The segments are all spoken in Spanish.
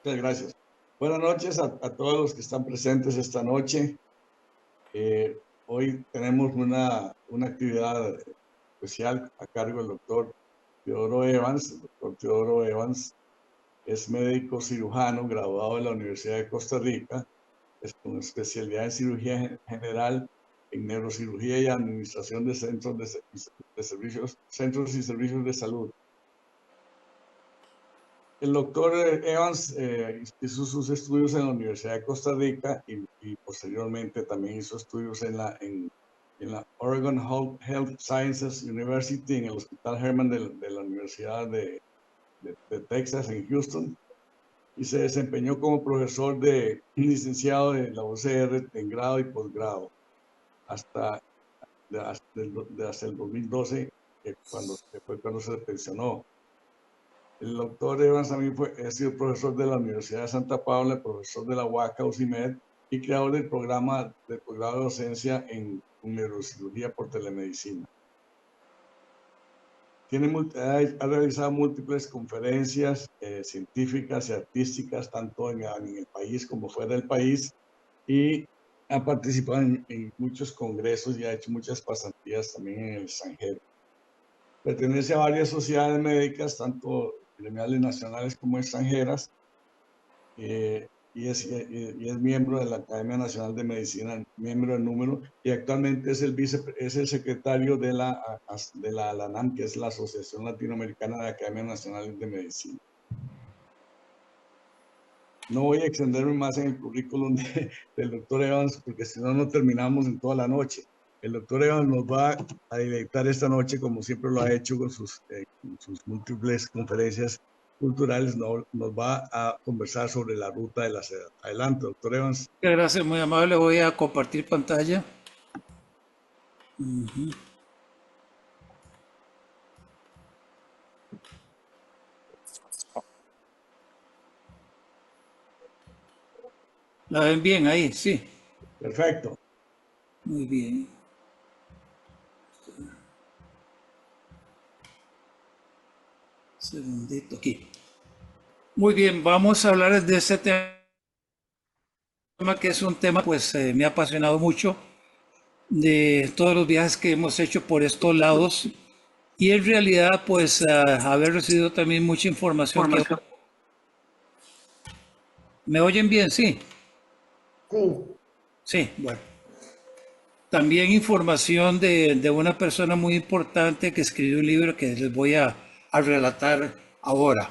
Muchas gracias. Buenas noches a todos los que están presentes esta noche. Hoy tenemos una actividad especial a cargo del doctor Teodoro Evans. El doctor Teodoro Evans es médico cirujano graduado de la Universidad de Costa Rica, es con especialidad en cirugía general, en neurocirugía y administración de centros y servicios de salud. El doctor Evans hizo sus estudios en la Universidad de Costa Rica y posteriormente también hizo estudios en la Oregon Health Sciences University, en el Hospital Herman de la Universidad de Texas, en Houston, y se desempeñó como profesor de licenciado de la UCR en grado y posgrado hasta el 2012, que fue cuando se pensionó. El doctor Evans también ha sido profesor de la Universidad de Santa Paula, profesor de la UACA UCIMED y creador del programa de posgrado de docencia en neurocirugía por telemedicina. Ha realizado múltiples conferencias científicas y artísticas, tanto en el país como fuera del país, y ha participado en muchos congresos y ha hecho muchas pasantías también en el extranjero. Pertenece a varias sociedades médicas, tanto gremiales nacionales como extranjeras, y es miembro de la Academia Nacional de Medicina, miembro del número, y actualmente es el secretario de la ALANAM, que es la Asociación Latinoamericana de Academias Nacionales de Medicina. No voy a extenderme más en el currículum del doctor Evans, porque si no, no terminamos en toda la noche. El doctor Evans nos va a deleitar esta noche, como siempre lo ha hecho con sus múltiples conferencias culturales. Nos va a conversar sobre la ruta de la seda. Adelante, doctor Evans. Gracias, muy amable. Voy a compartir pantalla. ¿La ven bien ahí? Sí. Perfecto. Muy bien. Segundito aquí. Muy bien, vamos a hablar de este tema que es un tema pues me ha apasionado mucho de todos los viajes que hemos hecho por estos lados y en realidad pues haber recibido también mucha información que... ¿Me oyen bien? Sí. Sí. Sí, bueno. También información de una persona muy importante que escribió un libro que les voy a relatar ahora.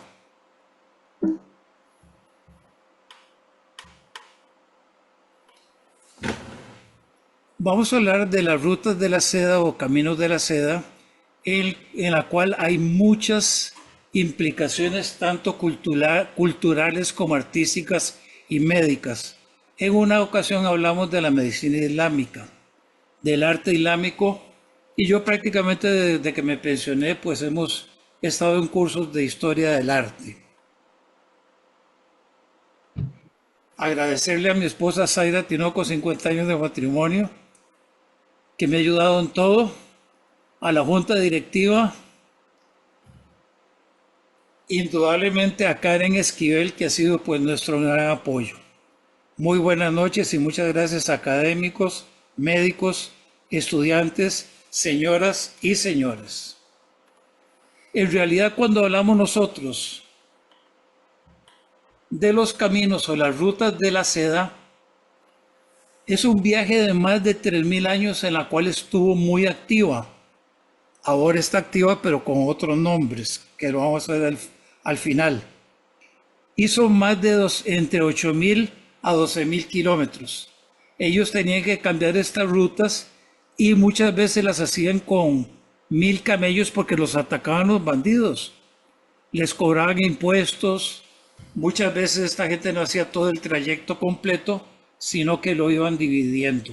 Vamos a hablar de las rutas de la seda o caminos de la seda, en la cual hay muchas implicaciones tanto culturales como artísticas y médicas. En una ocasión hablamos de la medicina islámica, del arte islámico, y yo prácticamente desde que me pensioné pues hemos estado en cursos de historia del arte. Agradecerle a mi esposa Zaida Tinoco, 50 años de matrimonio, que me ha ayudado en todo, a la junta directiva, indudablemente a Karen Esquivel, que ha sido pues nuestro gran apoyo. Muy buenas noches y muchas gracias a académicos, médicos, estudiantes, señoras y señores. En realidad, cuando hablamos nosotros de los caminos o las rutas de la seda, es un viaje de más de 3000 años en la cual estuvo muy activa. Ahora está activa pero con otros nombres, que lo vamos a ver al final. Hizo más de entre 8000 a 12000 kilómetros. Ellos tenían que cambiar estas rutas y muchas veces las hacían con 1000 camellos porque los atacaban los bandidos. Les cobraban impuestos. Muchas veces esta gente no hacía todo el trayecto completo, sino que lo iban dividiendo.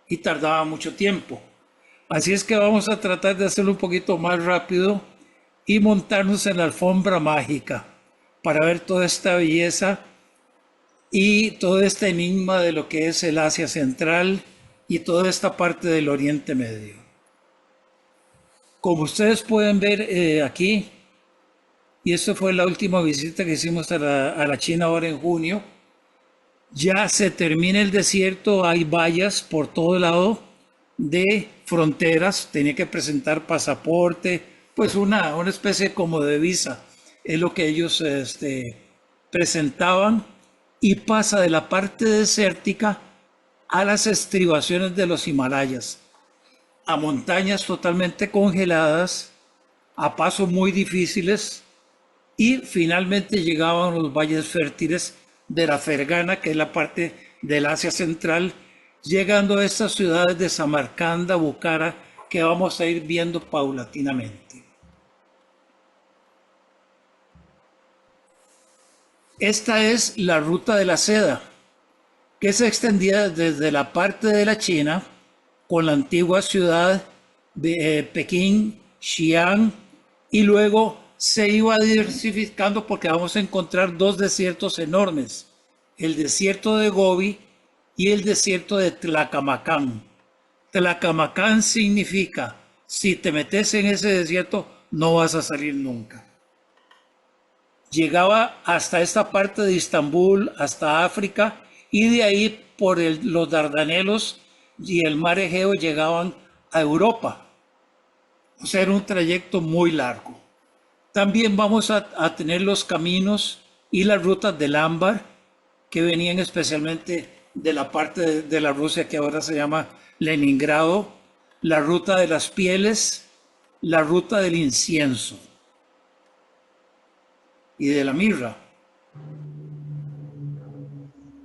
Y tardaba mucho tiempo. Así es que vamos a tratar de hacerlo un poquito más rápido y montarnos en la alfombra mágica para ver toda esta belleza y todo este enigma de lo que es el Asia Central y toda esta parte del Oriente Medio. Como ustedes pueden ver aquí, y esta fue la última visita que hicimos a la China ahora en junio. Ya se termina el desierto, hay vallas por todo lado de fronteras, tenía que presentar pasaporte, pues una especie como de visa, es lo que ellos presentaban, y pasa de la parte desértica a las estribaciones de los Himalayas, a montañas totalmente congeladas, a pasos muy difíciles, y finalmente llegaban los valles fértiles de la Fergana, que es la parte del Asia Central, llegando a estas ciudades de Samarcanda, Bukhara, que vamos a ir viendo paulatinamente. Esta es la ruta de la seda, que se extendía desde la parte de la China, con la antigua ciudad de Pekín, Xi'an, y luego se iba diversificando porque vamos a encontrar dos desiertos enormes, el desierto de Gobi y el desierto de Tlacamacán. Tlacamacán significa, si te metes en ese desierto, no vas a salir nunca. Llegaba hasta esta parte de Istambul, hasta África, y de ahí por los Dardanelos y el mar Egeo llegaban a Europa. O sea, era un trayecto muy largo. También vamos a tener los caminos y las rutas del ámbar, que venían especialmente de la parte de la Rusia que ahora se llama Leningrado, la ruta de las pieles, la ruta del incienso y de la mirra.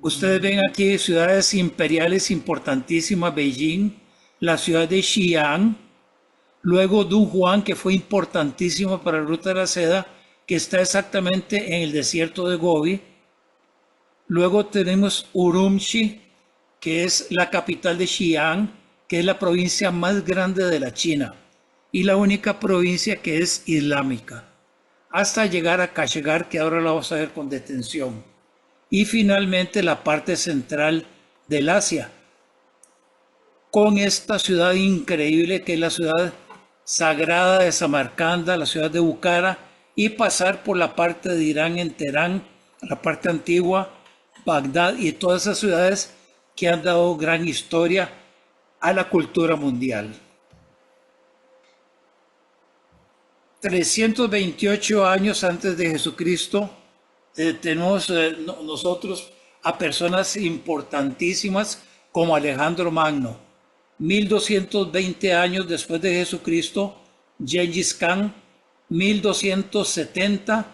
Ustedes ven aquí ciudades imperiales importantísimas, Beijing, la ciudad de Xi'an, luego Dunhuang, que fue importantísimo para la ruta de la seda, que está exactamente en el desierto de Gobi. Luego tenemos Urumqi, que es la capital de Xi'an, que es la provincia más grande de la China y la única provincia que es islámica, hasta llegar a Kashgar, que ahora la vamos a ver con detención. Y finalmente la parte central del Asia, con esta ciudad increíble que es la ciudad sagrada de Samarcanda, la ciudad de Bukhara, y pasar por la parte de Irán en Teherán, la parte antigua, Bagdad y todas esas ciudades que han dado gran historia a la cultura mundial. 328 años antes de Jesucristo, tenemos nosotros a personas importantísimas como Alejandro Magno. 1220 años después de Jesucristo, Gengis Khan. 1270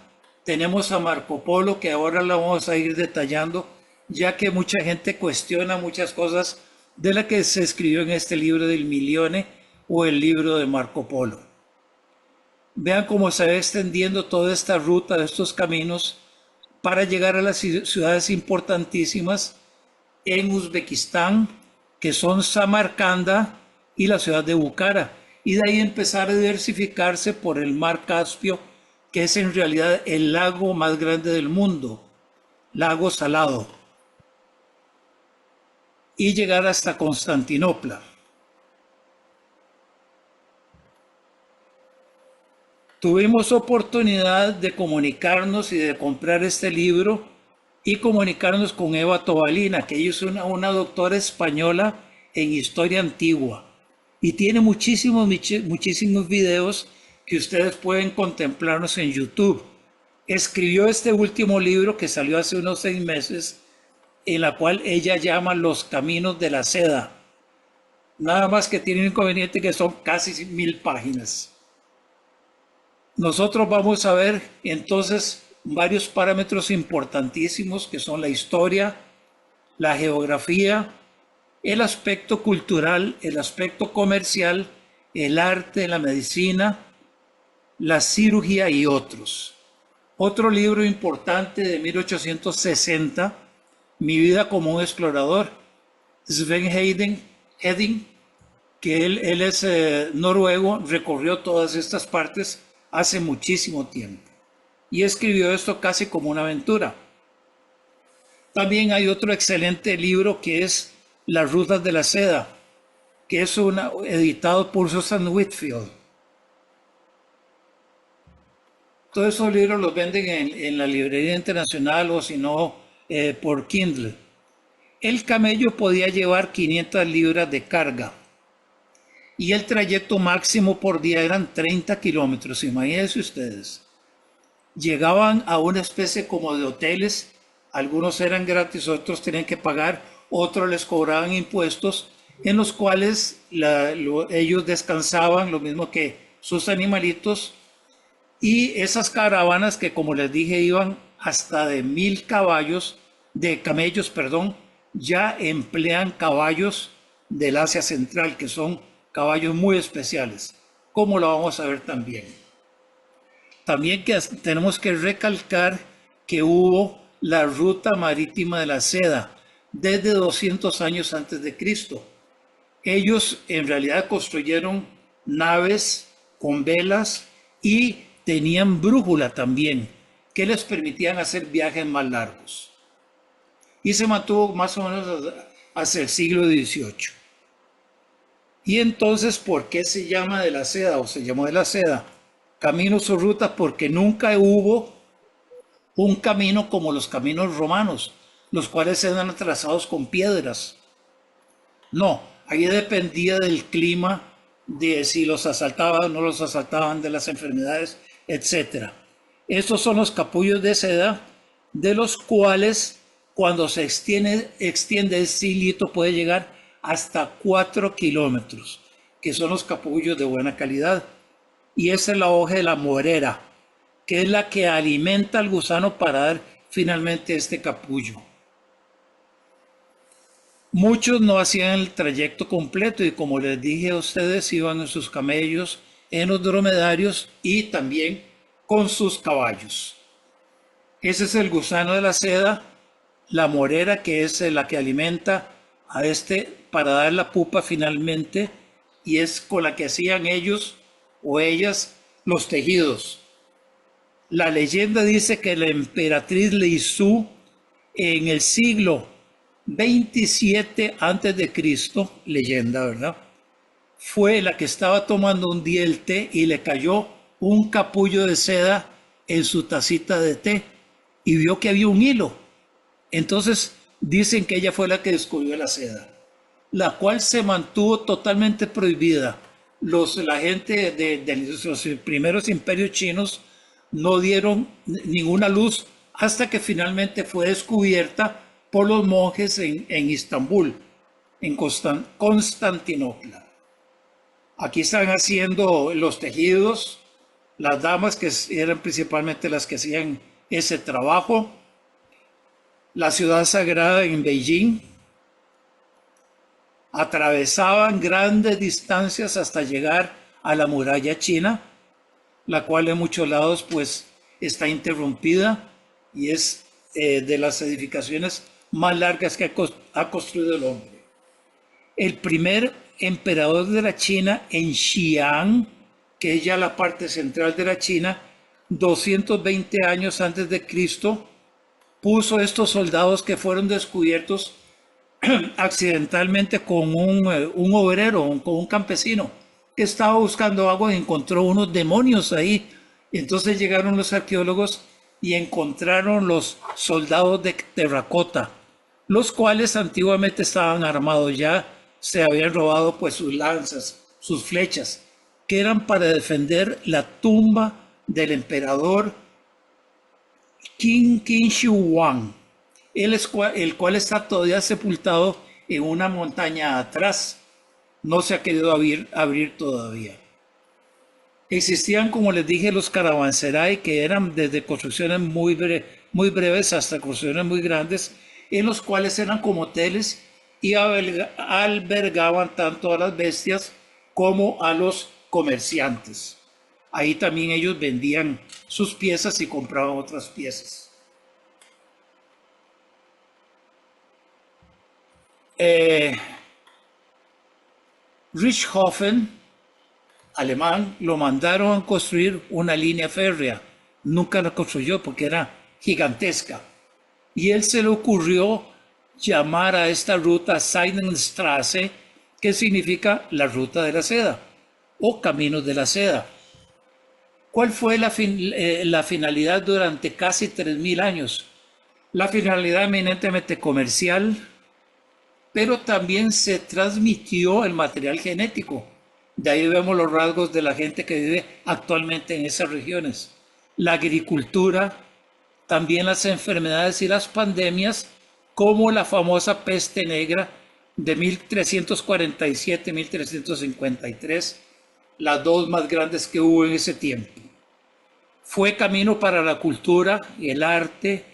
tenemos a Marco Polo, que ahora la vamos a ir detallando, ya que mucha gente cuestiona muchas cosas de las que se escribió en este libro del Milione o el libro de Marco Polo. Vean cómo se va extendiendo toda esta ruta de estos caminos para llegar a las ciudades importantísimas en Uzbekistán, que son Samarcanda y la ciudad de Bukhara, y de ahí empezar a diversificarse por el mar Caspio, que es en realidad el lago más grande del mundo, lago salado, y llegar hasta Constantinopla. Tuvimos oportunidad de comunicarnos y de comprar este libro y comunicarnos con Eva Tobalina, que ella es una doctora española en historia antigua y tiene muchísimos videos que ustedes pueden contemplarnos en YouTube. Escribió este último libro que salió hace unos 6 meses, en la cual ella llama Los Caminos de la Seda. Nada más que tiene un inconveniente que son casi 1000 páginas. Nosotros vamos a ver entonces varios parámetros importantísimos que son la historia, la geografía, el aspecto cultural, el aspecto comercial, el arte, la medicina, la cirugía y otros. Otro libro importante de 1860, Mi vida como un explorador, Sven Hedin, que él es noruego, recorrió todas estas partes hace muchísimo tiempo y escribió esto casi como una aventura. También hay otro excelente libro que es Las Rutas de la Seda, que es editado por Susan Whitfield. Todos esos libros los venden en la librería internacional o si no por Kindle. El camello podía llevar 500 libras de carga y el trayecto máximo por día eran 30 kilómetros. Imagínense ustedes. Llegaban a una especie como de hoteles, algunos eran gratis, otros tenían que pagar, otros les cobraban impuestos, en los cuales ellos descansaban, lo mismo que sus animalitos, y esas caravanas que como les dije iban hasta de 1000 caballos, de camellos, perdón, ya emplean caballos del Asia Central, que son caballos muy especiales, como lo vamos a ver también. También tenemos que recalcar que hubo la ruta marítima de la seda desde 200 años antes de Cristo. Ellos en realidad construyeron naves con velas y tenían brújula también, que les permitían hacer viajes más largos. Y se mantuvo más o menos hasta el siglo XVIII. Y entonces, ¿por qué se llama de la seda o se llamó de la seda? Caminos o rutas, porque nunca hubo un camino como los caminos romanos, los cuales eran trazados con piedras. No, ahí dependía del clima, de si los asaltaban o no los asaltaban, de las enfermedades, etc. Estos son los capullos de seda, de los cuales cuando se extiende el silito puede llegar hasta 4 kilómetros, que son los capullos de buena calidad. Y esa es la hoja de la morera, que es la que alimenta al gusano para dar finalmente este capullo. Muchos no hacían el trayecto completo y como les dije a ustedes, iban en sus camellos, en los dromedarios y también con sus caballos. Ese es el gusano de la seda, la morera, que es la que alimenta a este para dar la pupa finalmente, y es con la que hacían ellos o ellas los tejidos. La leyenda dice que la emperatriz Leizú en el siglo 27 antes de Cristo, leyenda, ¿verdad? Fue la que estaba tomando un día el té y le cayó un capullo de seda en su tacita de té y vio que había un hilo. Entonces dicen que ella fue la que descubrió la seda, la cual se mantuvo totalmente prohibida. La gente de los primeros imperios chinos no dieron ninguna luz hasta que finalmente fue descubierta por los monjes en Istambul, en Constantinopla. Aquí están haciendo los tejidos, las damas que eran principalmente las que hacían ese trabajo, la ciudad sagrada en Beijing. Atravesaban grandes distancias hasta llegar a la muralla china, la cual en muchos lados pues está interrumpida y es de las edificaciones más largas que ha construido el hombre. El primer emperador de la China en Xi'an, que es ya la parte central de la China, 220 años antes de Cristo, puso estos soldados que fueron descubiertos accidentalmente con un obrero, con un campesino que estaba buscando agua y encontró unos demonios ahí. Y entonces llegaron los arqueólogos y encontraron los soldados de terracota, los cuales antiguamente estaban armados, ya se habían robado pues sus lanzas, sus flechas, que eran para defender la tumba del emperador Qin Shi Huang, el cual está todavía sepultado en una montaña atrás. No se ha querido abrir todavía. Existían, como les dije, los caravanserai, que eran desde construcciones muy breves hasta construcciones muy grandes, en los cuales eran como hoteles y albergaban tanto a las bestias como a los comerciantes. Ahí también ellos vendían sus piezas y compraban otras piezas. Richthofen, alemán, lo mandaron a construir una línea férrea. Nunca la construyó porque era gigantesca. Y él se le ocurrió llamar a esta ruta Seidenstraße, que significa la ruta de la seda o caminos de la seda. ¿Cuál fue la finalidad durante casi 3.000 años? La finalidad eminentemente comercial, pero también se transmitió el material genético. De ahí vemos los rasgos de la gente que vive actualmente en esas regiones. La agricultura, también las enfermedades y las pandemias, como la famosa peste negra de 1347-1353, las dos más grandes que hubo en ese tiempo. Fue camino para la cultura y el arte,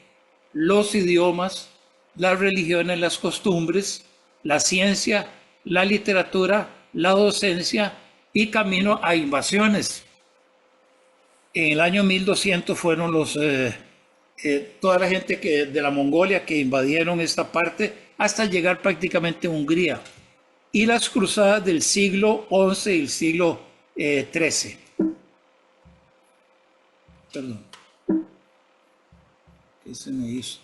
los idiomas, las religiones, las costumbres, la ciencia, la literatura, la docencia y camino a invasiones. En el año 1200 fueron toda la gente de la Mongolia que invadieron esta parte hasta llegar prácticamente a Hungría. Y las cruzadas del siglo XI y el siglo XIII. Perdón. ¿Qué se me hizo?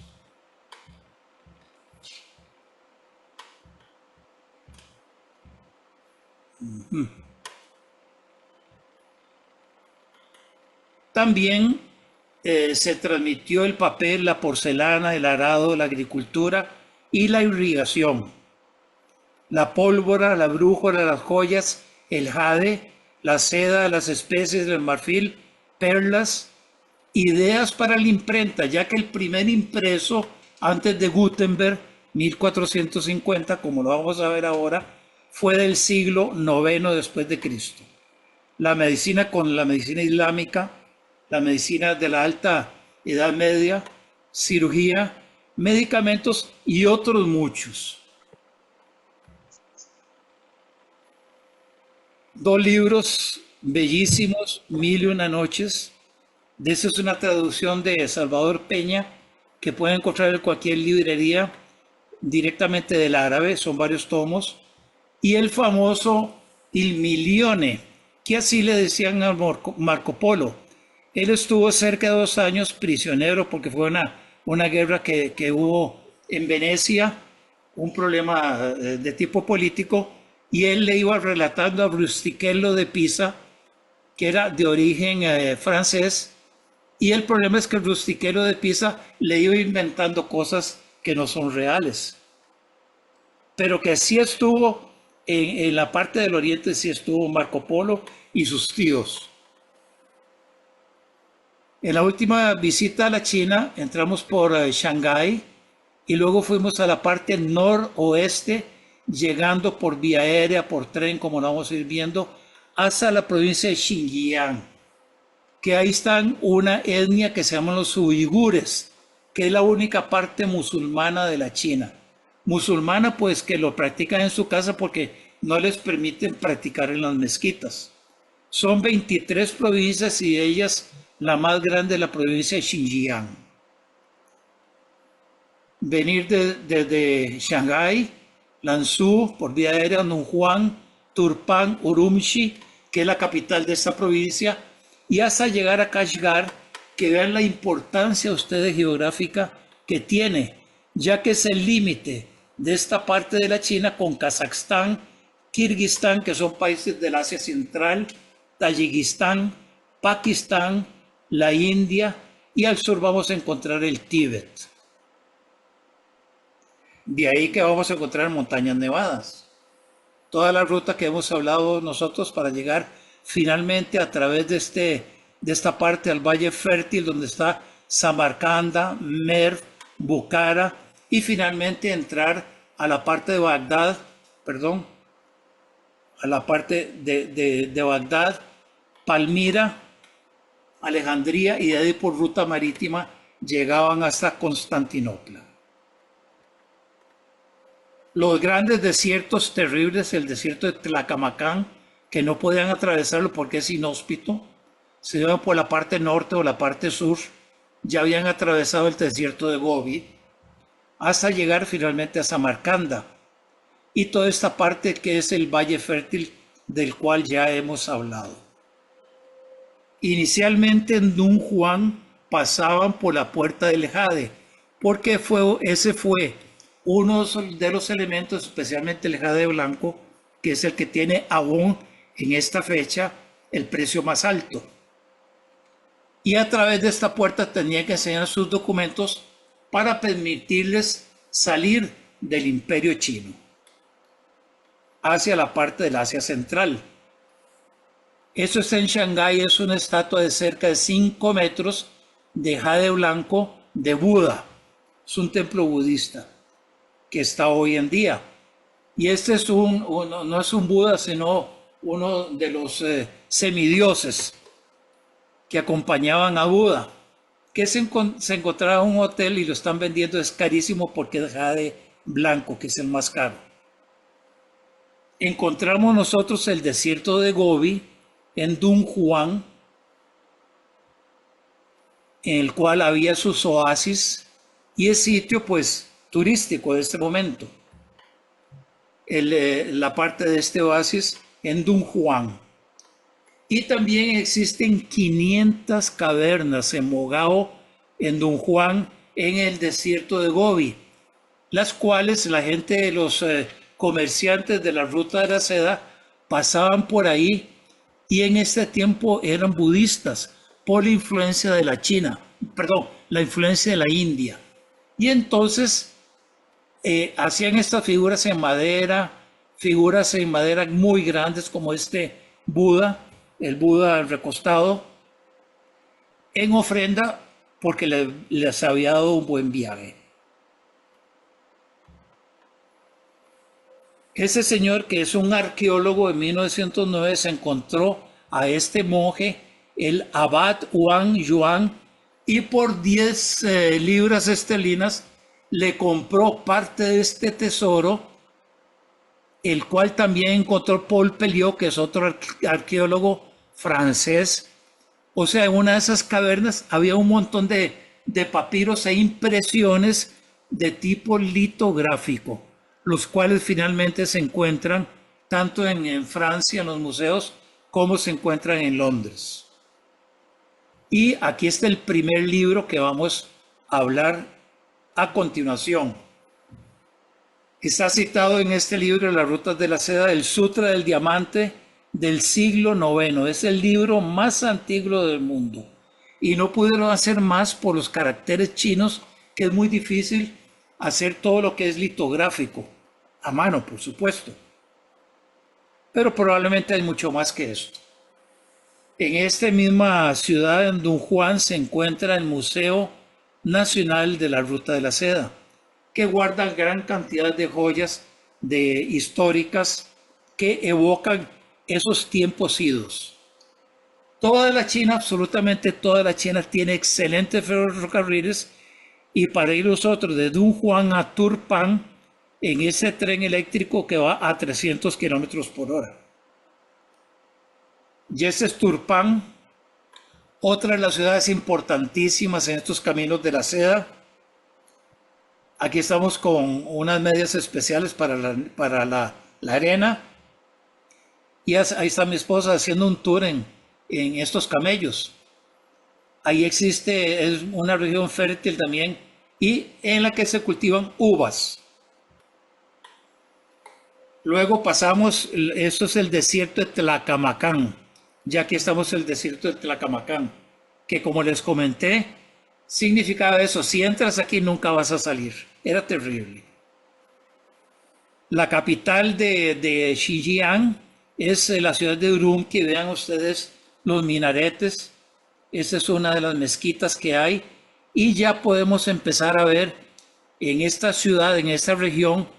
También se transmitió el papel, la porcelana, el arado, la agricultura y la irrigación. La pólvora, la brújula, las joyas, el jade, la seda, las especies, el marfil, perlas, ideas para la imprenta, ya que el primer impreso antes de Gutenberg, 1450, como lo vamos a ver ahora, fue del siglo IX después de Cristo. La medicina con la medicina islámica, la medicina de la alta Edad Media, cirugía, medicamentos y otros muchos. Dos libros bellísimos, Mil y una noches. De eso es una traducción de Salvador Peña, que pueden encontrar en cualquier librería directamente del árabe, son varios tomos. Y el famoso Il Milione, que así le decían a Marco Polo. Él estuvo cerca de 2 años prisionero porque fue una guerra que hubo en Venecia, un problema de tipo político, y él le iba relatando a Rustichello de Pisa, que era de origen francés, y el problema es que Rustichello de Pisa le iba inventando cosas que no son reales, pero que sí estuvo en la parte del oriente, sí estuvo Marco Polo y sus tíos. En la última visita a la China entramos por Shanghái y luego fuimos a la parte noroeste, llegando por vía aérea, por tren, como lo vamos a ir viendo, hasta la provincia de Xinjiang, que ahí están una etnia que se llaman los uigures, que es la única parte musulmana de la China. Musulmana, pues, que lo practican en su casa porque no les permiten practicar en las mezquitas. Son 23 provincias y de ellas la más grande es la provincia de Xinjiang. Venir desde Shanghái, Lanzhou, por vía aérea, Nunhuan, Turpan, Urumqi, que es la capital de esta provincia, y hasta llegar a Kashgar, que vean la importancia ustedes geográfica que tiene, ya que es el límite de esta parte de la China con Kazajstán, Kirguistán, que son países del Asia Central, Tayikistán, Pakistán, la India, y al sur vamos a encontrar el Tíbet. De ahí que vamos a encontrar montañas nevadas. Toda la ruta que hemos hablado nosotros para llegar finalmente a través de esta parte al Valle Fértil, donde está Samarcanda, Merv, Bukhara, y finalmente entrar a la parte de Bagdad, a la parte de Bagdad, Palmira, Alejandría, y de ahí por ruta marítima llegaban hasta Constantinopla. Los grandes desiertos terribles, el desierto de Tlacamacán, que no podían atravesarlo porque es inhóspito, se iban por la parte norte o la parte sur, ya habían atravesado el desierto de Gobi, hasta llegar finalmente a Samarcanda, y toda esta parte que es el Valle Fértil del cual ya hemos hablado. Inicialmente en Dunhuang pasaban por la puerta del jade, porque ese fue uno de los elementos, especialmente el jade blanco, que es el que tiene aún en esta fecha el precio más alto. y a través de esta puerta tenían que enseñar sus documentos para permitirles salir del imperio chino hacia la parte del Asia Central. Eso está en Shanghái, es una estatua de cerca de 5 metros de jade blanco de Buda. Es un templo budista que está hoy en día. Y este es no es un Buda, sino uno de los semidioses que acompañaban a Buda, que se encontraba en un hotel y lo están vendiendo, es carísimo porque es jade blanco, que es el más caro. Encontramos nosotros el desierto de Gobi en Dunhuang, en el cual había sus oasis y es sitio pues turístico de este momento. La parte de este oasis en Dunhuang. Y también existen 500 cavernas en Mogao, en Dunhuang, en el desierto de Gobi, las cuales la gente, los comerciantes de la ruta de la seda, pasaban por ahí y en este tiempo eran budistas por la influencia de la China, perdón, la influencia de la India. Y entonces hacían estas figuras en madera muy grandes como este Buda, el Buda recostado, en ofrenda porque les había dado un buen viaje. Ese señor, que es un arqueólogo, en 1909 se encontró a este monje, el abad Wang Yuan, y por 10 libras esterlinas le compró parte de este tesoro, el cual también encontró Paul Pelliot, que es otro arqueólogo francés. O sea, en una de esas cavernas había un montón de papiros e impresiones de tipo litográfico, los cuales finalmente se encuentran tanto en Francia, en los museos, como se encuentran en Londres. Y aquí está el primer libro que vamos a hablar a continuación. Está citado en este libro, Las Rutas de la Seda, el Sutra del Diamante del siglo IX. Es el libro más antiguo del mundo. Y no pudieron hacer más por los caracteres chinos, que es muy difícil hacer todo lo que es litográfico. A mano, por supuesto. Pero probablemente hay mucho más que esto. En esta misma ciudad, en Dunhuang, se encuentra el Museo Nacional de la Ruta de la Seda, que guarda gran cantidad de joyas históricas que evocan esos tiempos idos. Toda la China, absolutamente toda la China, tiene excelentes ferrocarriles, y para ir nosotros de Dunhuang a Turpan en ese tren eléctrico que va a 300 kilómetros por hora. Y ese es Turpan, otra de las ciudades importantísimas en estos caminos de la seda. Aquí estamos con unas medias especiales para la arena. Y ahí está mi esposa haciendo un tour en estos camellos. Ahí es una región fértil también y en la que se cultivan uvas. Luego pasamos, esto es el desierto de Tlacamacán. Ya aquí estamos en el desierto de Tlacamacán, que como les comenté, significaba eso: si entras aquí nunca vas a salir. Era terrible. La capital de Xinjiang es la ciudad de Urumqi. Vean ustedes los minaretes. Esa es una de las mezquitas que hay. Y ya podemos empezar a ver en esta ciudad, en esta región,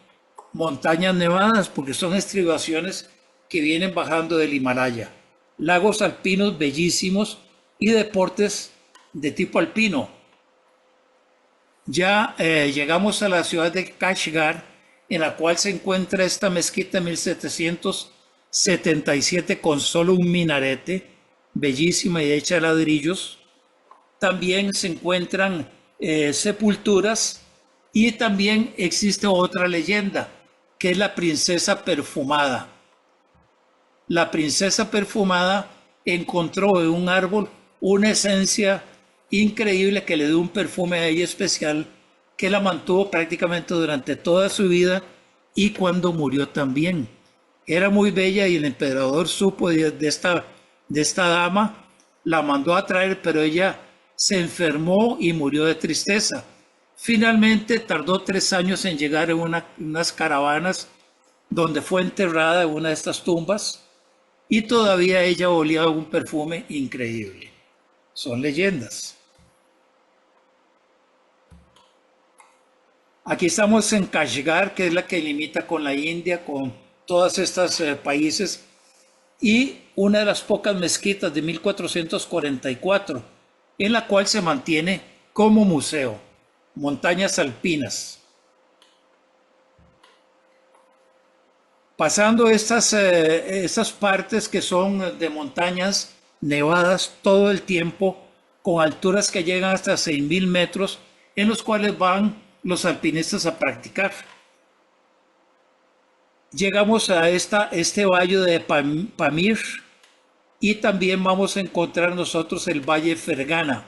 montañas nevadas, porque son estribaciones que vienen bajando del Himalaya. Lagos alpinos bellísimos y deportes de tipo alpino. Ya llegamos a la ciudad de Kashgar, en la cual se encuentra esta mezquita de 1777 con solo un minarete, bellísima y hecha de ladrillos. También se encuentran sepulturas, y también existe otra leyenda, que es la princesa perfumada. La princesa perfumada encontró en un árbol una esencia increíble que le dio un perfume a ella especial, que la mantuvo prácticamente durante toda su vida y cuando murió también. Era muy bella y el emperador supo de esta dama la mandó a traer, pero ella se enfermó y murió de tristeza. Finalmente tardó 3 años en llegar en unas caravanas donde fue enterrada en una de estas tumbas y todavía ella olía un perfume increíble. Son leyendas. Aquí estamos en Kashgar, que es la que limita con la India, con todos estos países, y una de las pocas mezquitas de 1444, en la cual se mantiene como museo, montañas alpinas. Pasando estas partes que son de montañas nevadas todo el tiempo, con alturas que llegan hasta 6.000 metros, en los cuales van los alpinistas a practicar. Llegamos a este valle de Pamir y también vamos a encontrar nosotros el valle Fergana,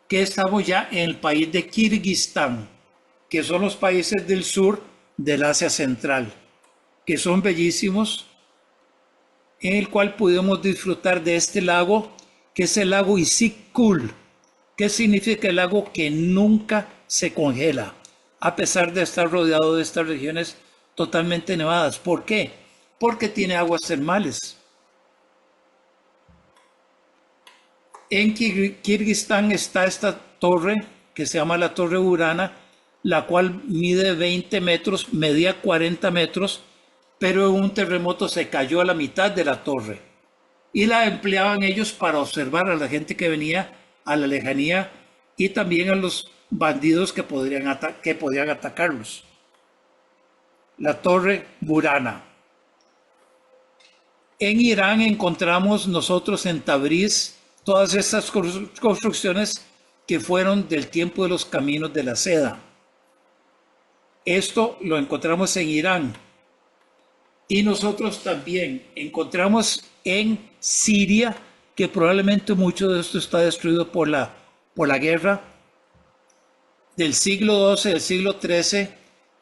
que estamos ya en el país de Kirguistán, que son los países del sur del Asia Central, que son bellísimos, en el cual pudimos disfrutar de este lago, que es el lago Issyk-Kul, que significa el lago que nunca se congela, a pesar de estar rodeado de estas regiones totalmente nevadas. ¿Por qué? Porque tiene aguas termales. En Kirguistán está esta torre que se llama la Torre Burana, la cual mide 20 metros, medía 40 metros, pero en un terremoto se cayó a la mitad de la torre y la empleaban ellos para observar a la gente que venía a la lejanía y también a los bandidos que podían atacarlos. La Torre Burana. En Irán encontramos nosotros en Tabriz todas estas construcciones que fueron del tiempo de los caminos de la seda. Esto lo encontramos en Irán. Y nosotros también encontramos en Siria, que probablemente mucho de esto está destruido por la guerra del siglo XII, del siglo XIII,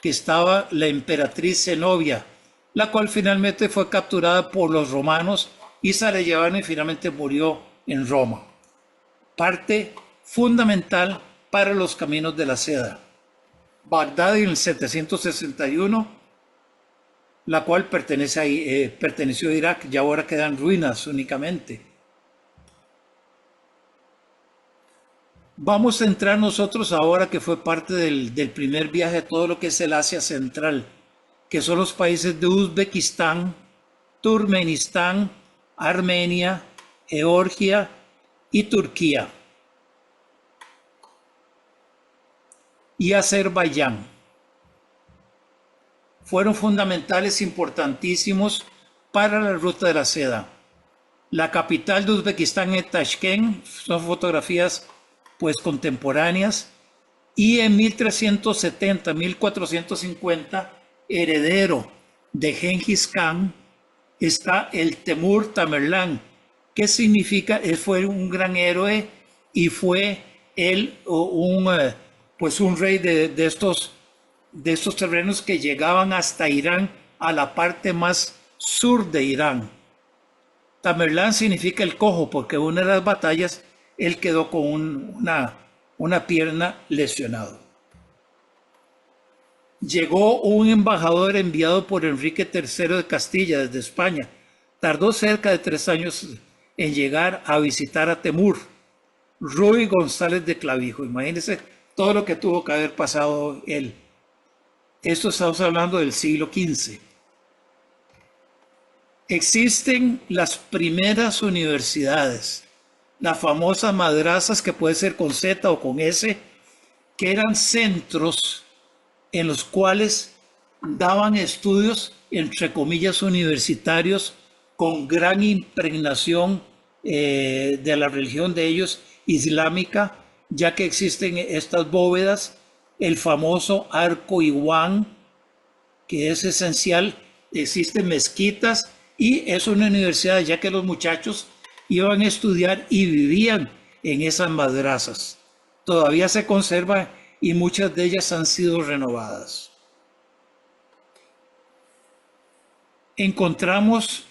que estaba la emperatriz Zenobia, la cual finalmente fue capturada por los romanos y se la llevaron y finalmente murió en Roma. Parte fundamental para los caminos de la seda. Bagdad en el 761, la cual perteneció a Irak y ahora quedan ruinas únicamente. Vamos a entrar nosotros ahora, que fue parte del primer viaje, a todo lo que es el Asia Central, que son los países de Uzbekistán, Turkmenistán, Armenia, Georgia y Turquía. Y Azerbaiyán. Fueron fundamentales, importantísimos para la ruta de la seda. La capital de Uzbekistán es Tashkent, son fotografías pues contemporáneas, y en 1370, 1450, heredero de Genghis Khan, está el Temür Tamerlán, que significa, él fue un gran héroe y fue él un rey de estos terrenos que llegaban hasta Irán, a la parte más sur de Irán. Tamerlán significa el cojo, porque en una de las batallas él quedó con una pierna lesionado. Llegó un embajador enviado por Enrique III de Castilla desde España. Tardó cerca de 3 años en llegar a visitar a Temür. Ruy González de Clavijo. Imagínense todo lo que tuvo que haber pasado él. Esto estamos hablando del siglo XV. Existen las primeras universidades, las famosas madrazas, que puede ser con Z o con S, que eran centros en los cuales daban estudios, entre comillas, universitarios, con gran impregnación de la religión de ellos, islámica, ya que existen estas bóvedas, el famoso arco Iwan, que es esencial, existen mezquitas, y es una universidad, ya que los muchachos iban a estudiar y vivían en esas madrazas. Todavía se conservan y muchas de ellas han sido renovadas. Encontramos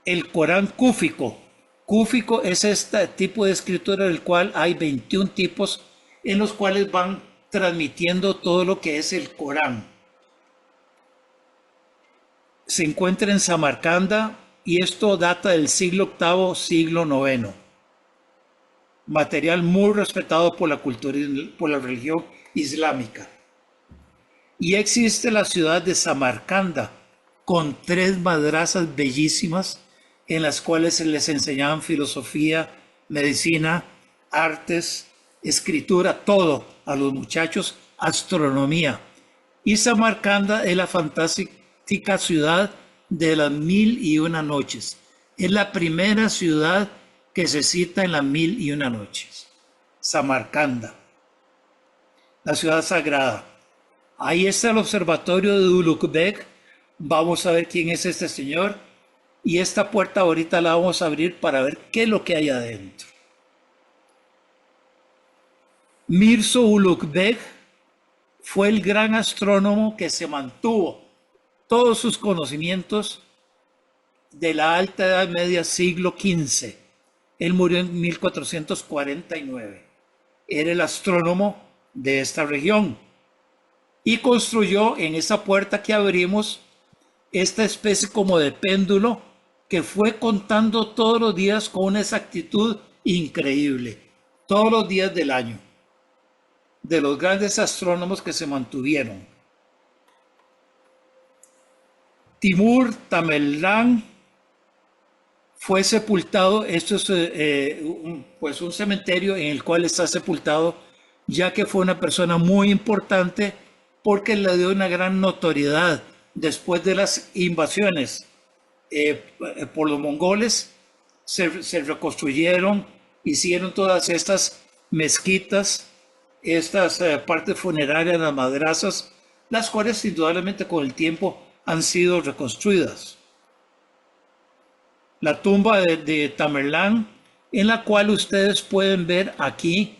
el Corán cúfico, Cúfico es este tipo de escritura del cual hay 21 tipos en los cuales van transmitiendo todo lo que es el Corán. Se encuentra en Samarcanda y esto data del siglo VIII, siglo IX. Material muy respetado por la cultura, por la religión islámica. Y existe la ciudad de Samarcanda con 3 madrasas bellísimas en las cuales se les enseñaban filosofía, medicina, artes, escritura, todo a los muchachos, astronomía. Y Samarcanda es la fantástica ciudad de las 1001 noches. Es la primera ciudad que se cita en las 1001 noches. Samarcanda, la ciudad sagrada. Ahí está el observatorio de Ulugh-Beg. Vamos a ver quién es este señor. Y esta puerta ahorita la vamos a abrir para ver qué es lo que hay adentro. Mirzo Ulugh-Beg fue el gran astrónomo que se mantuvo todos sus conocimientos de la Alta Edad Media, siglo XV. Él murió en 1449. Era el astrónomo de esta región y construyó en esa puerta que abrimos esta especie como de péndulo que fue contando todos los días con una exactitud increíble, todos los días del año, de los grandes astrónomos que se mantuvieron. Timur Tamerlán fue sepultado, esto es pues un cementerio en el cual está sepultado, ya que fue una persona muy importante porque le dio una gran notoriedad después de las invasiones por los mongoles. Se reconstruyeron, hicieron todas estas mezquitas, estas partes funerarias, las madrasas, las cuales indudablemente con el tiempo han sido reconstruidas. La tumba de Tamerlán, en la cual ustedes pueden ver aquí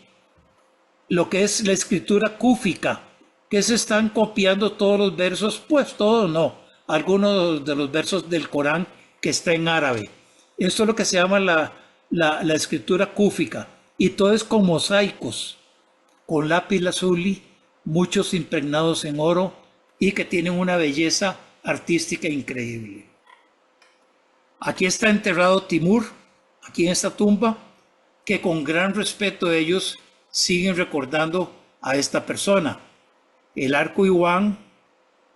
lo que es la escritura cúfica, que se están copiando todos los versos, pues todos no, algunos de los versos del Corán que está en árabe. Esto es lo que se llama la escritura cúfica, y todo es con mosaicos, con lápiz lazuli, muchos impregnados en oro y que tienen una belleza artística increíble. Aquí está enterrado Timur, aquí en esta tumba, que con gran respeto ellos siguen recordando a esta persona. El arco iguán,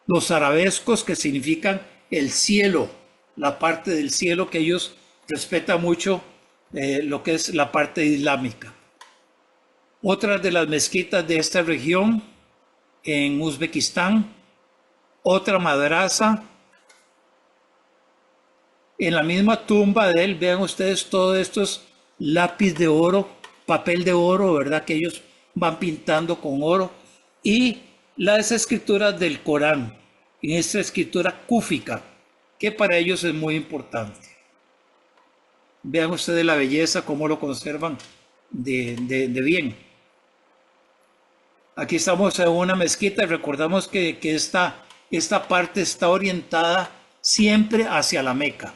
los arabescos que significan el cielo, la parte del cielo que ellos respetan mucho, lo que es la parte islámica. Otra de las mezquitas de esta región en Uzbekistán, otra madrasa. En la misma tumba de él, vean ustedes todos estos lápiz de oro, papel de oro, ¿verdad? Que ellos van pintando con oro. Y las escrituras del Corán, en esta escritura cúfica, que para ellos es muy importante. Vean ustedes la belleza, cómo lo conservan de bien. Aquí estamos en una mezquita y recordamos que esta parte está orientada siempre hacia la Meca.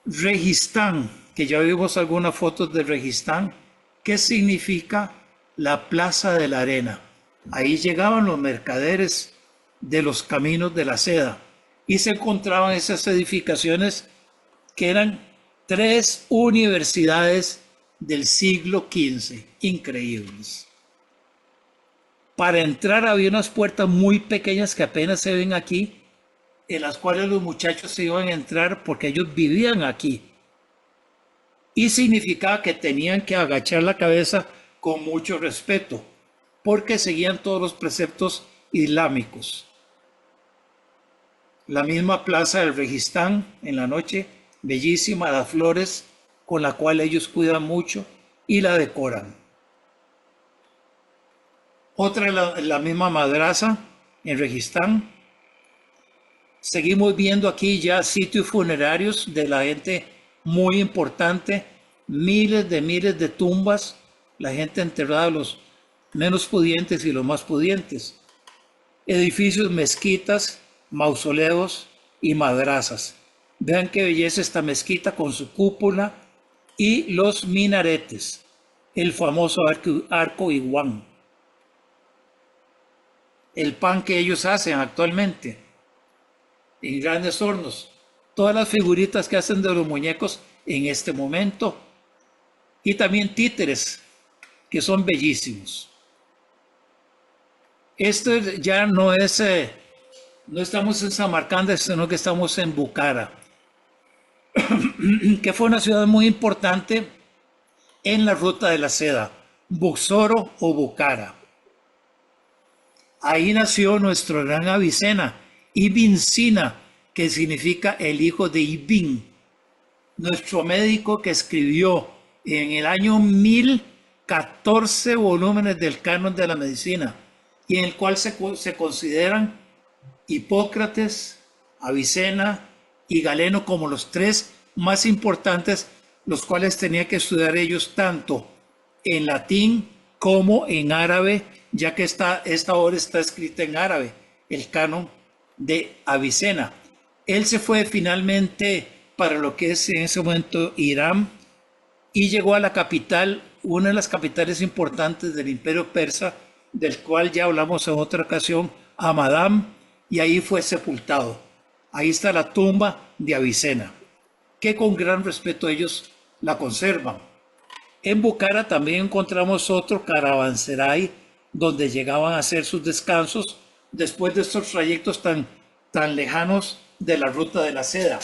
Registán, que ya vimos algunas fotos de Registán, que significa la plaza de la arena. Ahí llegaban los mercaderes de los caminos de la seda y se encontraban esas edificaciones que eran 3 universidades del siglo XV, increíbles. Para entrar había unas puertas muy pequeñas que apenas se ven aquí, en las cuales los muchachos se iban a entrar porque ellos vivían aquí. Y significaba que tenían que agachar la cabeza con mucho respeto, porque seguían todos los preceptos islámicos. La misma plaza del Registán en la noche, bellísima, las flores con la cual ellos cuidan mucho y la decoran. Otra la misma madrasa en Registán. Seguimos viendo aquí ya sitios funerarios de la gente muy importante, miles de tumbas, la gente enterrada, los menos pudientes y los más pudientes. Edificios, mezquitas, mausoleos y madrasas. Vean qué belleza esta mezquita con su cúpula y los minaretes, el famoso arco iguán, el pan que ellos hacen actualmente en grandes hornos, todas las figuritas que hacen de los muñecos en este momento y también títeres que son bellísimos. Esto ya no es, no estamos en Samarcanda, sino que estamos en Bukhara, que fue una ciudad muy importante en la ruta de la seda, Buxoro o Bukhara. Ahí nació nuestro gran Avicena, Ibn Sina, que significa el hijo de Ibn, nuestro médico que escribió en el año 1014 volúmenes del canon de la medicina, y en el cual se consideran Hipócrates, Avicena y Galeno como los tres más importantes, los cuales tenía que estudiar ellos tanto en latín como en árabe, ya que esta obra está escrita en árabe, el canon de Avicena. Él se fue finalmente para lo que es en ese momento Irán y llegó a la capital, una de las capitales importantes del Imperio Persa, del cual ya hablamos en otra ocasión, Hamadán, y ahí fue sepultado. Ahí está la tumba de Avicena, que con gran respeto ellos la conservan. En Bukhara también encontramos otro caravanserai donde llegaban a hacer sus descansos después de estos trayectos tan lejanos de la ruta de la seda.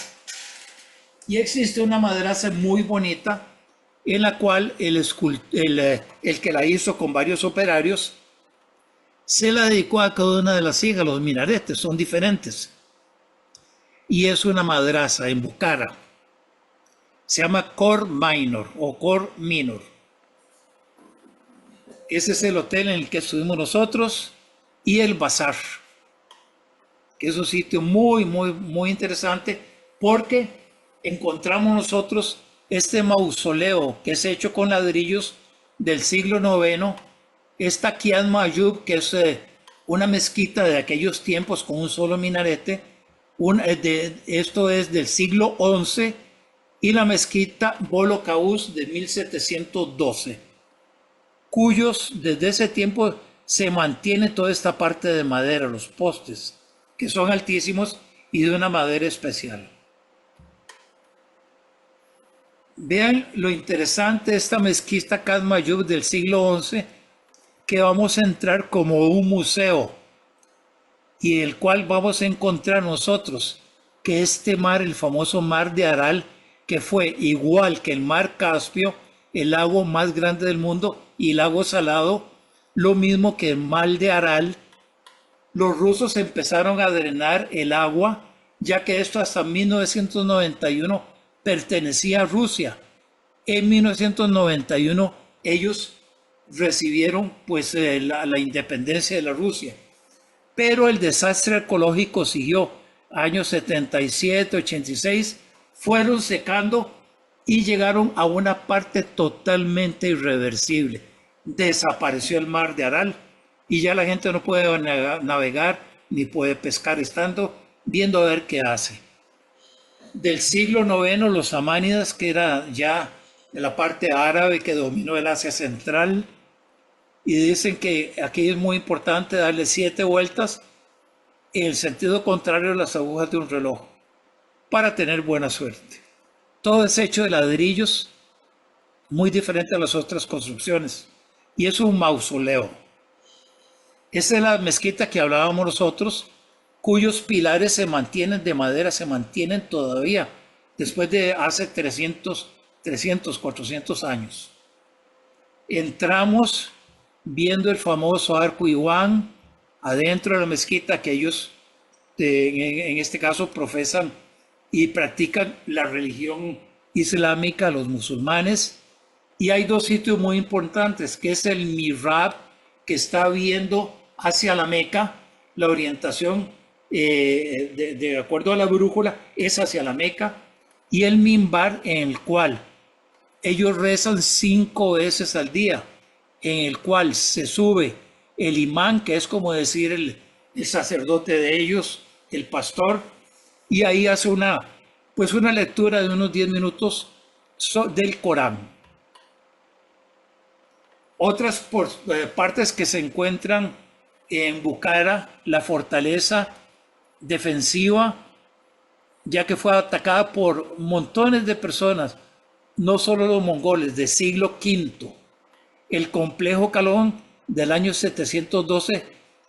Y existe una madrasa muy bonita en la cual el que la hizo con varios operarios se la dedicó a cada una de las hijas. Los minaretes son diferentes. Y es una madrasa en Bukhara. Se llama Khor Minor o Khor Minor. Ese es el hotel en el que estuvimos nosotros y el bazar, que es un sitio muy interesante porque encontramos nosotros este mausoleo que es hecho con ladrillos del siglo IX, esta Kian Mayub, que es una mezquita de aquellos tiempos con un solo minarete, esto es del siglo XI, y la mezquita Bolo Caús de 1712, cuyos desde ese tiempo se mantiene toda esta parte de madera, los postes, que son altísimos y de una madera especial. Vean lo interesante de esta mezquita Khan Mayub del siglo XI, que vamos a entrar como un museo y el cual vamos a encontrar nosotros que este mar, el famoso mar de Aral, que fue igual que el mar Caspio, el lago más grande del mundo y lago salado, lo mismo que el mar de Aral, los rusos empezaron a drenar el agua, ya que esto hasta 1991 pertenecía a Rusia. En 1991 ellos recibieron pues la independencia de la Rusia, pero el desastre ecológico siguió. Años 77, 86 fueron secando y llegaron a una parte totalmente irreversible. Desapareció el mar de Aral y ya la gente no puede navegar ni puede pescar, estando viendo a ver qué hace. Del siglo IX, los samánidas, que era ya de la parte árabe que dominó el Asia Central, y dicen que aquí es muy importante darle 7 vueltas en el sentido contrario a las agujas de un reloj para tener buena suerte. Todo es hecho de ladrillos, muy diferente a las otras construcciones, y es un mausoleo. Esa es la mezquita que hablábamos nosotros, cuyos pilares se mantienen de madera, se mantienen todavía después de hace 300, 400 años. Entramos viendo el famoso arco iguán adentro de la mezquita, que ellos en este caso profesan y practican la religión islámica, los musulmanes. Y hay 2 sitios muy importantes, que es el mihrab, que está viendo hacia la Meca, la orientación de acuerdo a la brújula es hacia la Meca, y el minbar, en el cual ellos rezan 5 veces al día, en el cual se sube el imán, que es como decir el sacerdote de ellos, el pastor, y ahí hace una pues una lectura de unos 10 minutos del Corán. Otras partes que se encuentran en Bukhara, la fortaleza defensiva, ya que fue atacada por montones de personas, no solo los mongoles, de siglo V. El complejo Calón del año 712,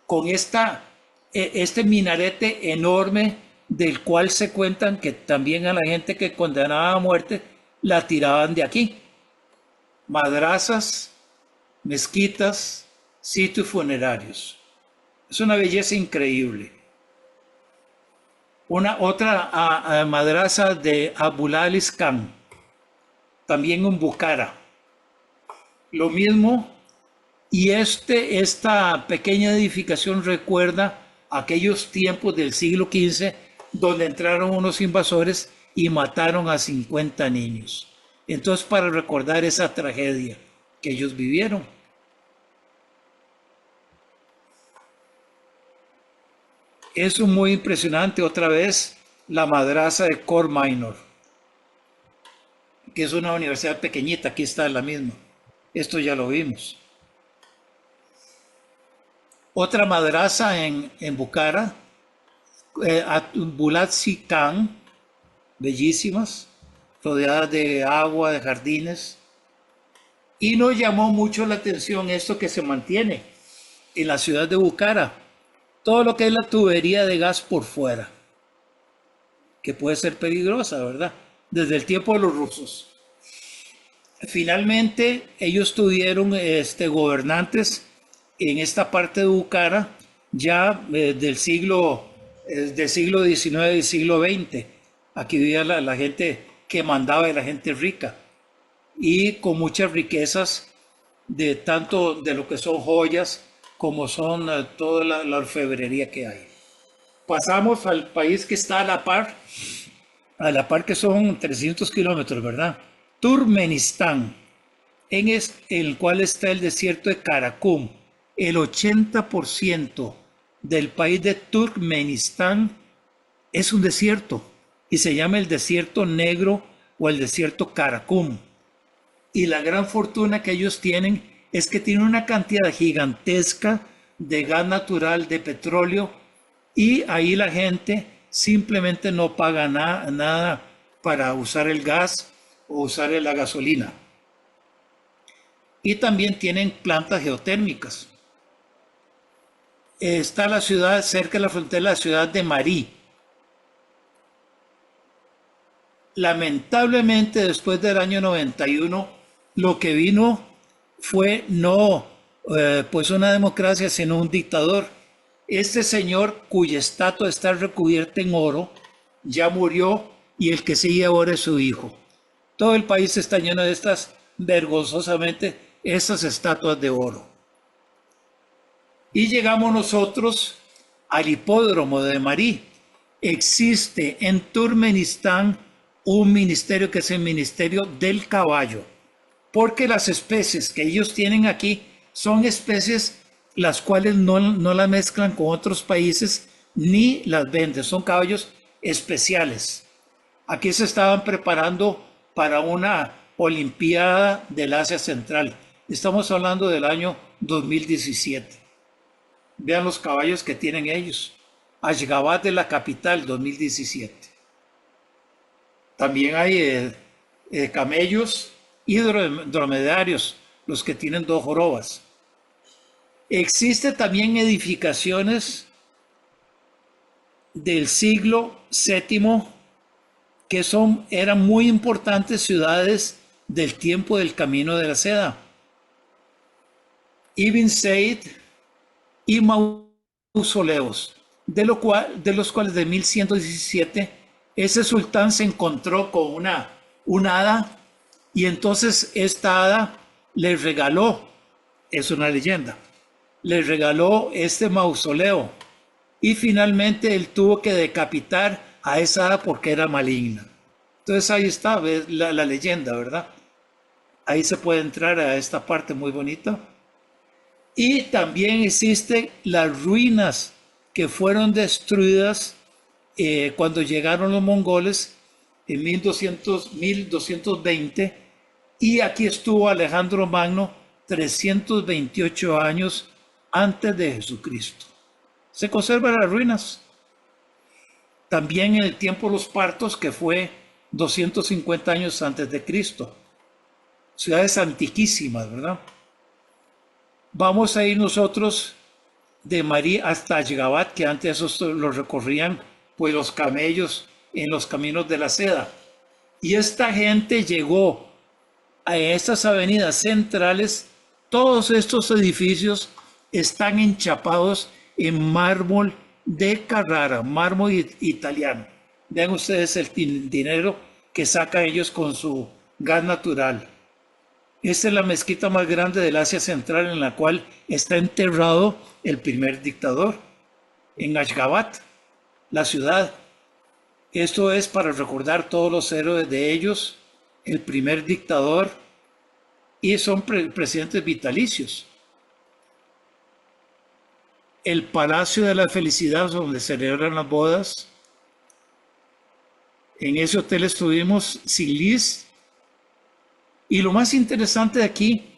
con este minarete enorme, del cual se cuentan que también a la gente que condenaba a muerte la tiraban de aquí. Madrazas, mezquitas, sitios funerarios. Es una belleza increíble. Otra madraza de Abulalis Khan, también en Bukhara. Lo mismo, y esta pequeña edificación recuerda aquellos tiempos del siglo XV donde entraron unos invasores y mataron a 50 niños. Entonces, para recordar esa tragedia que ellos vivieron. Es muy impresionante otra vez la madraza de Khor Minor, que es una universidad pequeñita, aquí está la misma. Esto ya lo vimos. Otra madraza en Bukhara, Bulatsi Khan, bellísimas, rodeadas de agua, de jardines. Y nos llamó mucho la atención esto que se mantiene en la ciudad de Bukhara. Todo lo que es la tubería de gas por fuera, que puede ser peligrosa, ¿verdad? Desde el tiempo de los rusos. Finalmente, ellos tuvieron gobernantes en esta parte de Bukhara ya del siglo XIX y siglo XX. Aquí vivía la gente que mandaba y la gente rica. Y con muchas riquezas de tanto de lo que son joyas como son toda la orfebrería que hay. Pasamos al país que está a la par que son 300 kilómetros, ¿verdad? Turkmenistán, en el cual está el desierto de Karakum. El 80% del país de Turkmenistán es un desierto y se llama el desierto negro o el desierto Karakum. Y la gran fortuna que ellos tienen es que tienen una cantidad gigantesca de gas natural, de petróleo, y ahí la gente simplemente no paga nada para usar el gas o usar la gasolina. Y también tienen plantas geotérmicas. Está la ciudad cerca de la frontera, la ciudad de Mari. Lamentablemente, después del año 91, lo que vino fue no pues una democracia, sino un dictador. Este señor, cuya estatua está recubierta en oro, ya murió, y el que sigue ahora es su hijo. Todo el país está lleno de vergonzosamente, estas estatuas de oro. Y llegamos nosotros al hipódromo de Mari. Existe en Turkmenistán un ministerio que es el Ministerio del Caballo, porque las especies que ellos tienen aquí son especies las cuales no las mezclan con otros países ni las venden, son caballos especiales. Aquí se estaban preparando para una Olimpiada del Asia Central. Estamos hablando del año 2017. Vean los caballos que tienen ellos. Ashgabat de la capital, 2017. También hay camellos y dromedarios, los que tienen 2 jorobas. Existen también edificaciones del siglo VII que eran muy importantes ciudades del tiempo del Camino de la Seda. Ibn Said y mausoleos, de los cuales de 1117 ese sultán se encontró con una hada, y entonces esta hada le regaló, es una leyenda, le regaló este mausoleo, y finalmente él tuvo que decapitar a esa hada porque era maligna. Entonces ahí está la leyenda, ¿verdad? Ahí se puede entrar a esta parte muy bonita. Y también existen las ruinas que fueron destruidas cuando llegaron los mongoles, en 1220, y aquí estuvo Alejandro Magno 328 años antes de Jesucristo. Se conservan las ruinas. También en el tiempo de los partos, que fue 250 años antes de Cristo. Ciudades antiquísimas, ¿verdad? Vamos a ir nosotros de María hasta Ashgabat, que antes eso lo recorrían pues los camellos en los caminos de la seda. Y esta gente llegó a estas avenidas centrales. Todos estos edificios están enchapados en mármol de Carrara, mármol italiano. Vean ustedes el dinero que sacan ellos con su gas natural. Esta es la mezquita más grande del Asia Central, en la cual está enterrado el primer dictador, en Ashgabat, la ciudad. Esto es para recordar todos los héroes de ellos, el primer dictador, y son presidentes vitalicios. El Palacio de la Felicidad, donde celebran las bodas. En ese hotel estuvimos Silis. Y lo más interesante de aquí,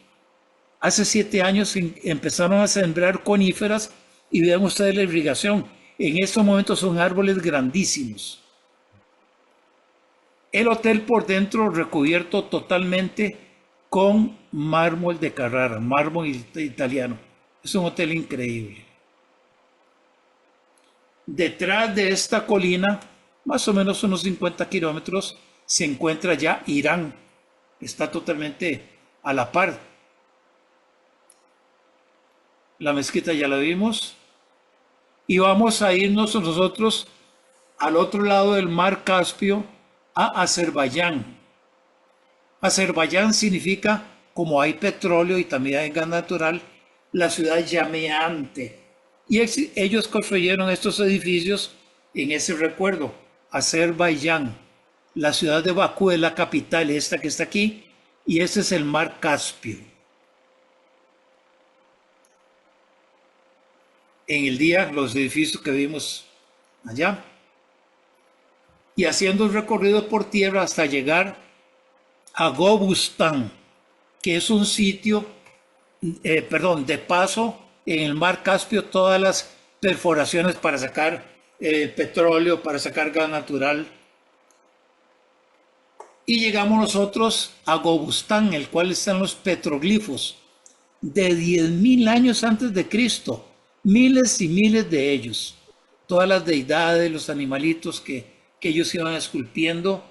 hace 7 años empezaron a sembrar coníferas, y vean ustedes la irrigación. En estos momentos son árboles grandísimos. El hotel por dentro recubierto totalmente con mármol de Carrara, mármol italiano. Es un hotel increíble. Detrás de esta colina, más o menos unos 50 kilómetros, se encuentra ya Irán. Está totalmente a la par. La mezquita ya la vimos. Y vamos a irnos nosotros al otro lado del mar Caspio, a Azerbaiyán. Azerbaiyán significa, como hay petróleo y también hay gas natural, la ciudad llameante. Y ellos construyeron estos edificios en ese recuerdo. Azerbaiyán. La ciudad de Bakú es la capital, esta que está aquí, y este es el mar Caspio. En el día, los edificios que vimos allá. Y haciendo un recorrido por tierra hasta llegar a Gobustán, que es un sitio, de paso en el mar Caspio, todas las perforaciones para sacar petróleo, para sacar gas natural. Y llegamos nosotros a Gobustán, el cual están los petroglifos de 10.000 años antes de Cristo, miles y miles de ellos. Todas las deidades, los animalitos que ellos iban esculpiendo,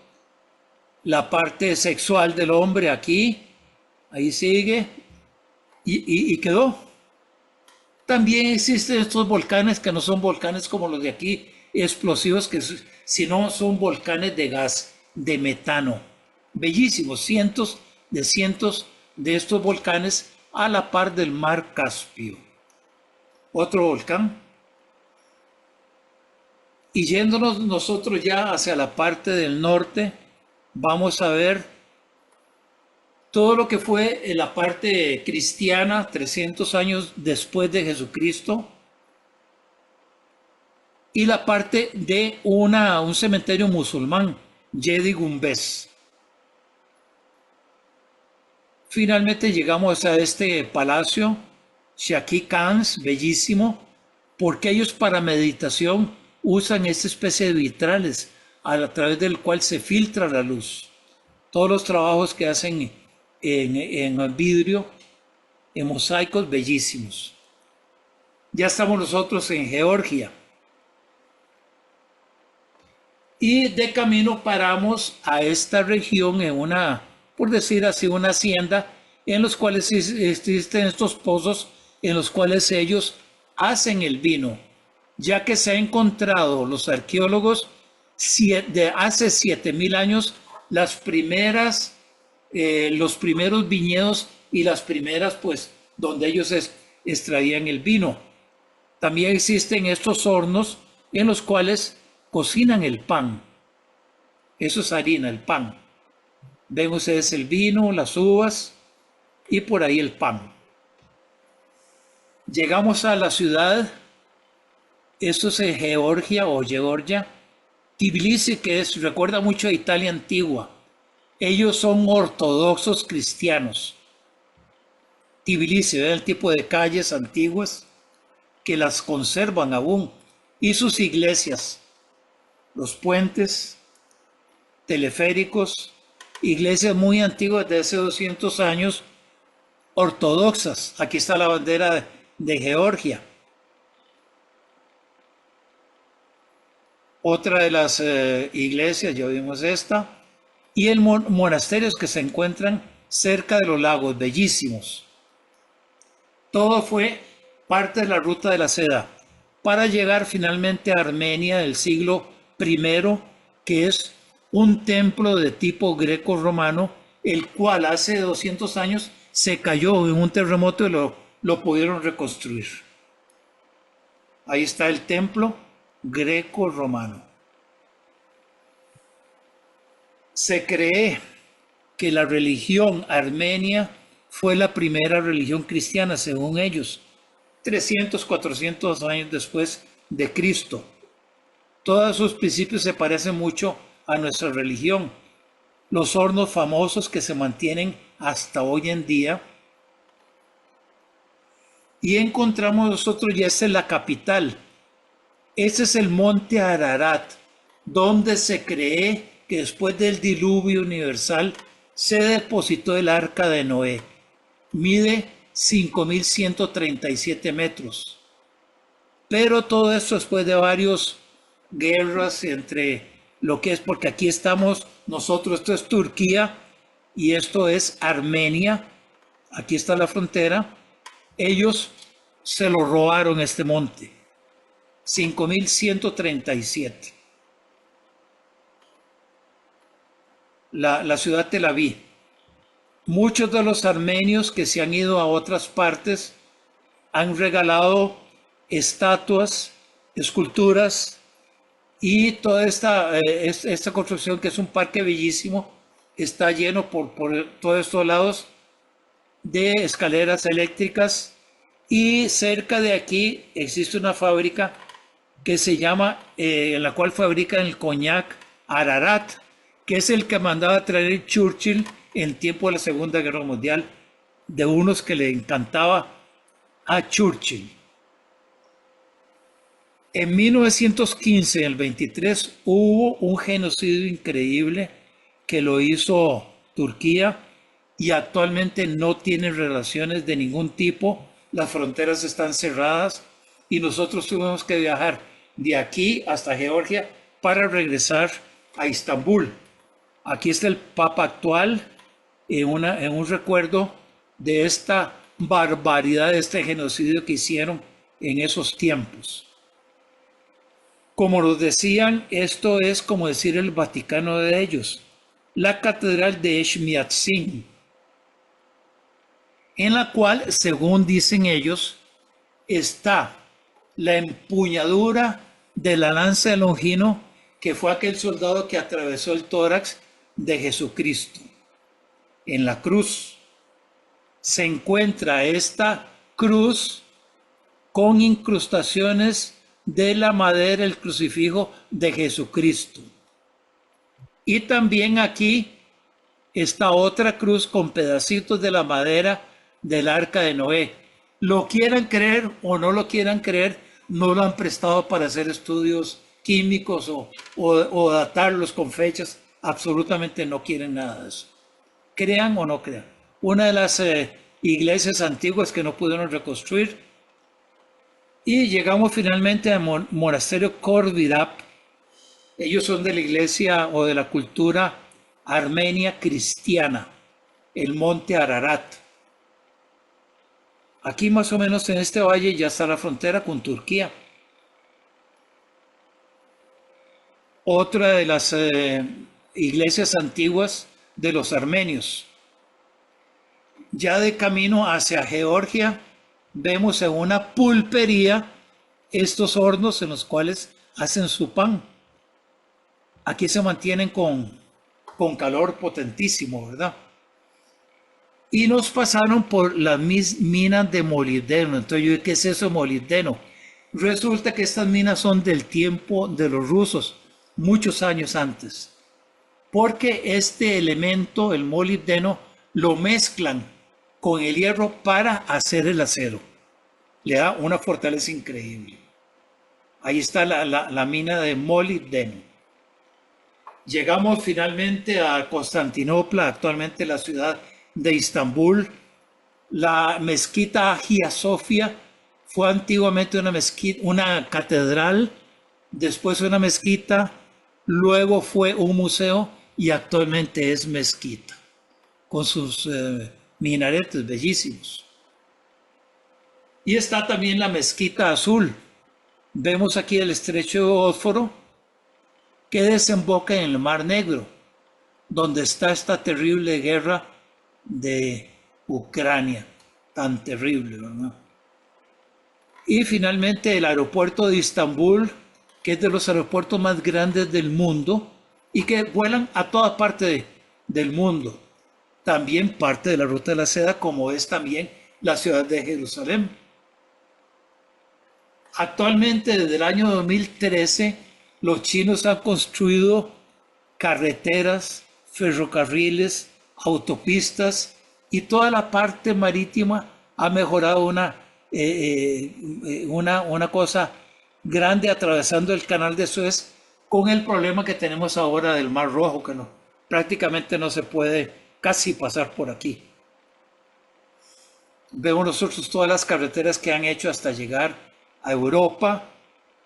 la parte sexual del hombre aquí, ahí sigue, y quedó. También existen estos volcanes que no son volcanes como los de aquí, explosivos, sino son volcanes de gas, de metano. Bellísimos, cientos de estos volcanes a la par del mar Caspio. Otro volcán. Y yéndonos nosotros ya hacia la parte del norte, vamos a ver todo lo que fue en la parte cristiana 300 años después de Jesucristo, y la parte de un cementerio musulmán, Yedi Gumbez. Finalmente llegamos a este palacio, Shaki Khans, bellísimo, porque ellos para meditación usan esta especie de vitrales a través del cual se filtra la luz. Todos los trabajos que hacen en vidrio, en mosaicos bellísimos. Ya estamos nosotros en Georgia. Y de camino paramos a esta región en una, por decir así, una hacienda, en los cuales existen estos pozos en los cuales ellos hacen el vino, ya que se ha encontrado los arqueólogos de hace 7.000 años los primeros viñedos y las primeras, pues, donde ellos extraían el vino. También existen estos hornos en los cuales cocinan el pan. Eso es harina, el pan. Ven ustedes el vino, las uvas y por ahí el pan. Llegamos a la ciudad, esto es en Georgia o Georgia, Tbilisi, que es, recuerda mucho a Italia antigua. Ellos son ortodoxos cristianos. Tbilisi, ¿ve? El tipo de calles antiguas que las conservan aún. Y sus iglesias, los puentes, teleféricos, iglesias muy antiguas de hace 200 años, ortodoxas. Aquí está la bandera de Georgia. Otra de las iglesias, ya vimos esta, y el monasterios que se encuentran cerca de los lagos, bellísimos. Todo fue parte de la ruta de la seda para llegar finalmente a Armenia del siglo I, que es un templo de tipo greco-romano, el cual hace 200 años se cayó en un terremoto y lo pudieron reconstruir. Ahí está el templo greco-romano. Se cree que la religión armenia fue la primera religión cristiana, según ellos, 300, 400 años después de Cristo. Todos sus principios se parecen mucho a nuestra religión. Los hornos famosos que se mantienen hasta hoy en día. Y encontramos nosotros, ya esta es la capital. Ese es el monte Ararat, donde se cree que después del diluvio universal se depositó el arca de Noé. Mide 5.137 metros. Pero todo esto después de varias guerras entre lo que es, porque aquí estamos nosotros, esto es Turquía y esto es Armenia. Aquí está la frontera. Ellos se lo robaron este monte. 5.137. La ciudad Tel Aviv. Muchos de los armenios que se han ido a otras partes han regalado estatuas, esculturas y toda esta construcción, que es un parque bellísimo, está lleno por todos estos lados de escaleras eléctricas, y cerca de aquí existe una fábrica que se llama, en la cual fabrican el coñac Ararat, que es el que mandaba traer Churchill en tiempo de la Segunda Guerra Mundial, de unos que le encantaba a Churchill. En 1915, en el 23, hubo un genocidio increíble que lo hizo Turquía, y actualmente no tienen relaciones de ningún tipo. Las fronteras están cerradas y nosotros tuvimos que viajar de aquí hasta Georgia para regresar a Estambul. Aquí está el Papa actual en un recuerdo de esta barbaridad, de este genocidio que hicieron en esos tiempos. Como nos decían, esto es como decir el Vaticano de ellos, la catedral de Eshmiatzin, en la cual, según dicen ellos, está la empuñadura de la lanza de Longino, que fue aquel soldado que atravesó el tórax de Jesucristo. En la cruz se encuentra esta cruz con incrustaciones de la madera del crucifijo de Jesucristo. Y también aquí está otra cruz con pedacitos de la madera del arca de Noé. Lo quieran creer o no lo quieran creer, no lo han prestado para hacer estudios químicos o datarlos con fechas. Absolutamente no quieren nada de eso. Crean o no crean. Una de las iglesias antiguas que no pudieron reconstruir. Y llegamos finalmente al monasterio Korvidap. Ellos son de la iglesia o de la cultura armenia cristiana, el monte Ararat. Aquí más o menos en este valle ya está la frontera con Turquía. Otra de las iglesias antiguas de los armenios. Ya de camino hacia Georgia, vemos en una pulpería estos hornos en los cuales hacen su pan. Aquí se mantienen con calor potentísimo, ¿verdad? Y nos pasaron por las minas de molibdeno. Entonces yo dije, ¿qué es eso de molibdeno? Resulta que estas minas son del tiempo de los rusos. muchos años antes, porque este elemento, el molibdeno, lo mezclan con el hierro para hacer el acero. Le da una fortaleza increíble. Ahí está la mina de molibdeno. Llegamos finalmente a Constantinopla, actualmente la ciudad de Istambul. La mezquita Hagia Sofia fue antiguamente una mezquita, una catedral, después una mezquita, luego fue un museo y actualmente es mezquita, con sus minaretes bellísimos. Y está también la mezquita azul. Vemos aquí el estrecho de Bósforo que desemboca en el Mar Negro, donde está esta terrible guerra de Ucrania, tan terrible, ¿verdad? Y finalmente el aeropuerto de Istambul, que es de los aeropuertos más grandes del mundo y que vuelan a toda parte del mundo. También parte de la Ruta de la Seda, como es también la ciudad de Jerusalén. Actualmente, desde el año 2013, los chinos han construido carreteras, ferrocarriles, autopistas y toda la parte marítima ha mejorado una cosa grande atravesando el canal de Suez con el problema que tenemos ahora del Mar Rojo, que no, prácticamente no se puede casi pasar por aquí. Vemos nosotros todas las carreteras que han hecho hasta llegar a Europa,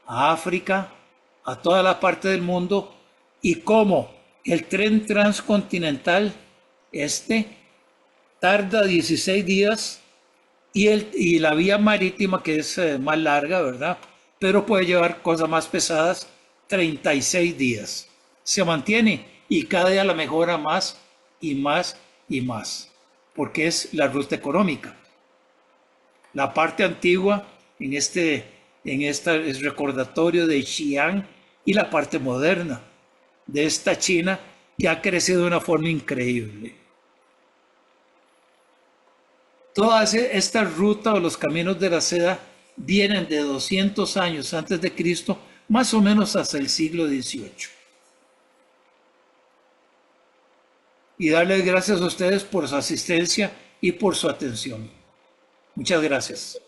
a África, a toda la parte del mundo, y cómo el tren transcontinental tarda 16 días y la vía marítima, que es más larga, ¿verdad? Pero puede llevar cosas más pesadas, 36 días. Se mantiene y cada día la mejora más y más y más, porque es la ruta económica. La parte antigua en esta es recordatorio de Xi'an, y la parte moderna de esta China que ha crecido de una forma increíble. Toda esta ruta o los caminos de la seda vienen de 200 años antes de Cristo, más o menos hasta el siglo XVIII. Y darles gracias a ustedes por su asistencia y por su atención. Muchas gracias.